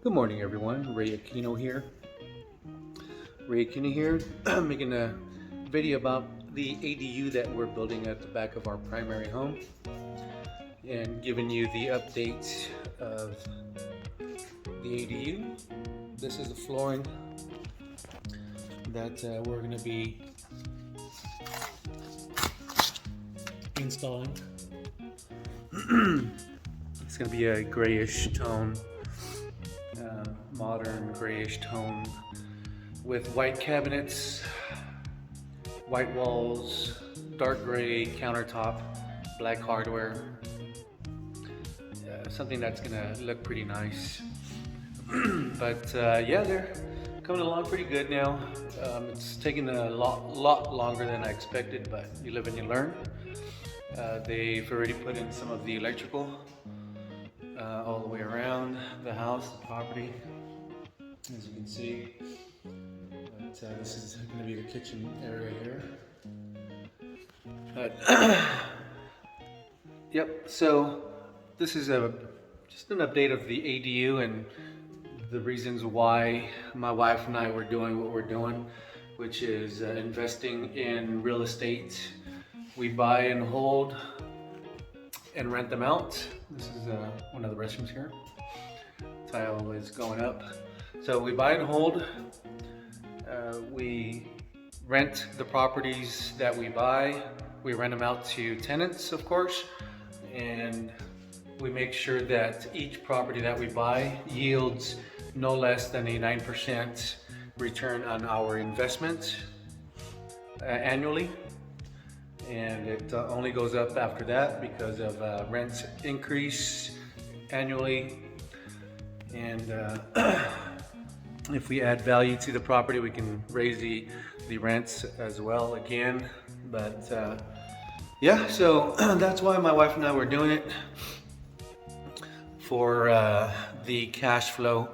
Good morning, everyone. Ray Aquino here. Making a video about the ADU that we're building at the back of our primary home and giving you the update of the ADU. This is the flooring that we're going to be installing. It's going to be a grayish tone. Modern grayish tone with white cabinets, white walls, dark gray countertop, black hardware. Something that's gonna look pretty nice. But yeah, they're coming along pretty good now. It's taking a lot longer than I expected, but you live and you learn. They've already put in some of the electrical all the way around the house, the property, as you can see. But this is going to be the kitchen area here. But yep. So this is just an update of the ADU and the reasons why my wife and I were doing what we're doing, which is investing in real estate. We buy and hold and rent them out. This is one of the restrooms here. Tile is going up. So we buy and hold. We rent the properties that we buy. We rent them out to tenants, of course, and we make sure that each property that we buy yields no less than a 9% return on our investment annually. And it only goes up after that because of rent increase annually. And if we add value to the property, we can raise the rents as well again. But yeah, so that's why my wife and I were doing it, for the cash flow,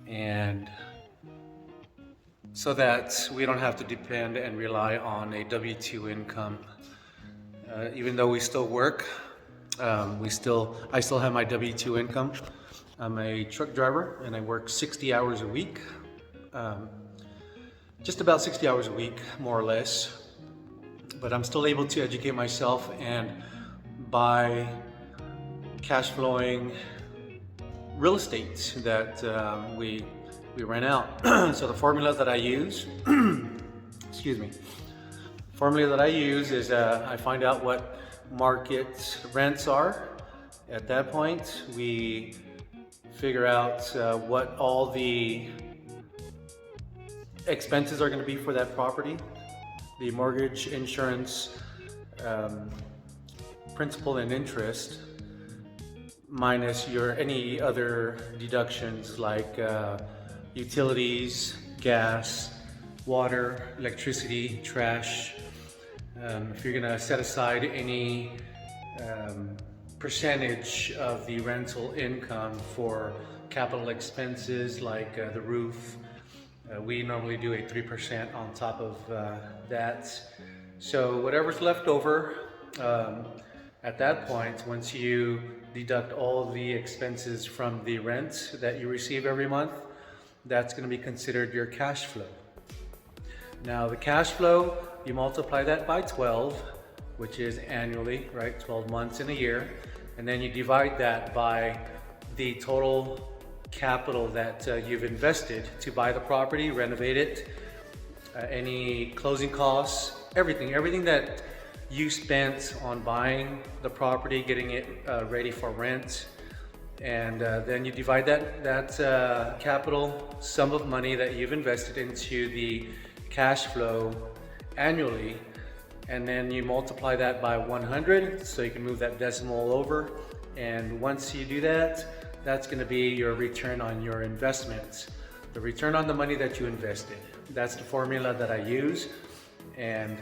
and so that we don't have to depend and rely on a W-2 income. Even though we still work, I still have my W-2 income. I'm a truck driver and I work 60 hours a week, just about 60 hours a week, more or less. But I'm still able to educate myself and buy cash flowing real estate that we rent out. So the formula that I use, excuse me, formula that I use is I find out what market rents are. At that point, we figure out what all the expenses are going to be for that property, the mortgage, insurance, principal and interest, minus any other deductions like utilities, gas, water, electricity, trash. If you're gonna set aside any percentage of the rental income for capital expenses like the roof, we normally do a 3% on top of that. So whatever's left over at that point, once you deduct all the expenses from the rent that you receive every month, that's going to be considered your cash flow. Now the cash flow, you multiply that by 12, which is annually, right? 12 months in a year. And then you divide that by the total capital that you've invested to buy the property, renovate it, any closing costs, everything that you spent on buying the property, getting it ready for rent. And then you divide that capital sum of money that you've invested into the cash flow annually, and then you multiply that by 100, so you can move that decimal over. And once you do that, that's going to be your return on your investment, the return on the money that you invested. That's the formula that I use. And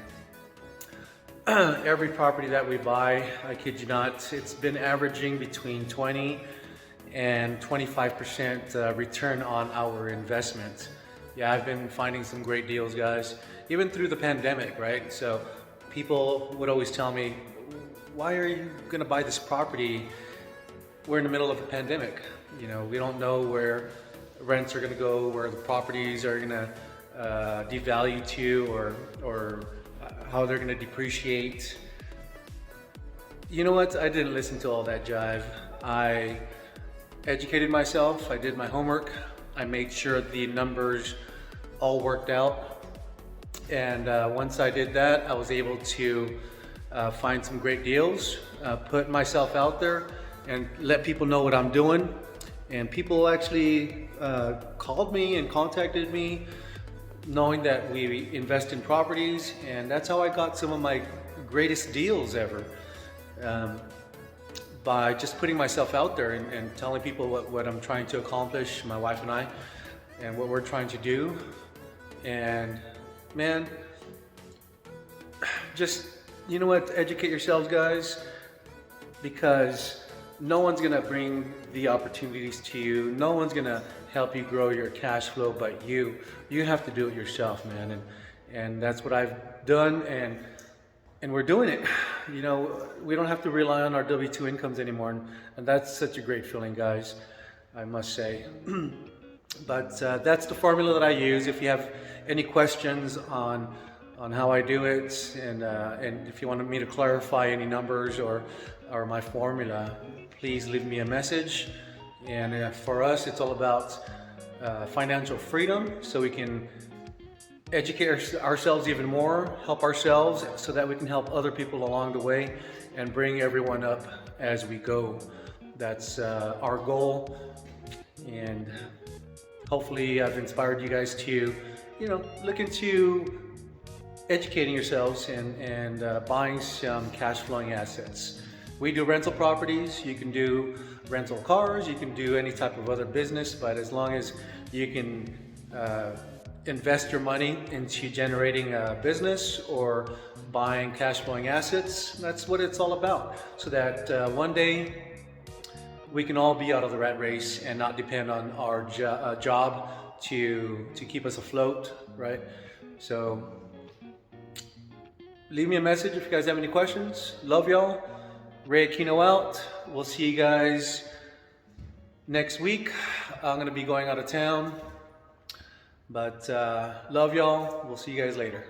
every property that we buy, I kid you not, it's been averaging between 20 and 25% return on our investment. Yeah, I've been finding some great deals, guys, even through the pandemic, right? So people would always tell me, why are you gonna buy this property? We're in the middle of a pandemic. You know, we don't know where rents are going to go, where the properties are going to devalue to, or how they're going to depreciate. You know what? I didn't listen to all that jive. I educated myself. I did my homework. I made sure the numbers all worked out. And once I did that, I was able to find some great deals, put myself out there, and let people know what I'm doing. And people actually called me and contacted me, knowing that we invest in properties, and that's how I got some of my greatest deals ever. By just putting myself out there and telling people what I'm trying to accomplish, my wife and I, and what we're trying to do. And man, just, you know what, educate yourselves, guys, because no one's gonna bring the opportunities to you. No one's gonna help you grow your cash flow but you. You have to do it yourself, man. And that's what I've done, and we're doing it. You know, we don't have to rely on our W-2 incomes anymore, and that's such a great feeling, guys, I must say. But that's the formula that I use. If you have any questions on how I do it, and if you wanted me to clarify any numbers or my formula, please leave me a message. And for us, it's all about financial freedom, so we can educate ourselves even more, help ourselves, so that we can help other people along the way and bring everyone up as we go. That's our goal, and hopefully I've inspired you guys to, you know, look into educating yourselves and buying some cash flowing assets. We do rental properties. You can do rental cars, you can do any type of other business, but as long as you can invest your money into generating a business or buying cash flowing assets, that's what it's all about. So that one day we can all be out of the rat race and not depend on our job to keep us afloat, right? So leave me a message if you guys have any questions. Love y'all. Ray Aquino out. We'll see you guys next week. I'm going to be going out of town. But love y'all. We'll see you guys later.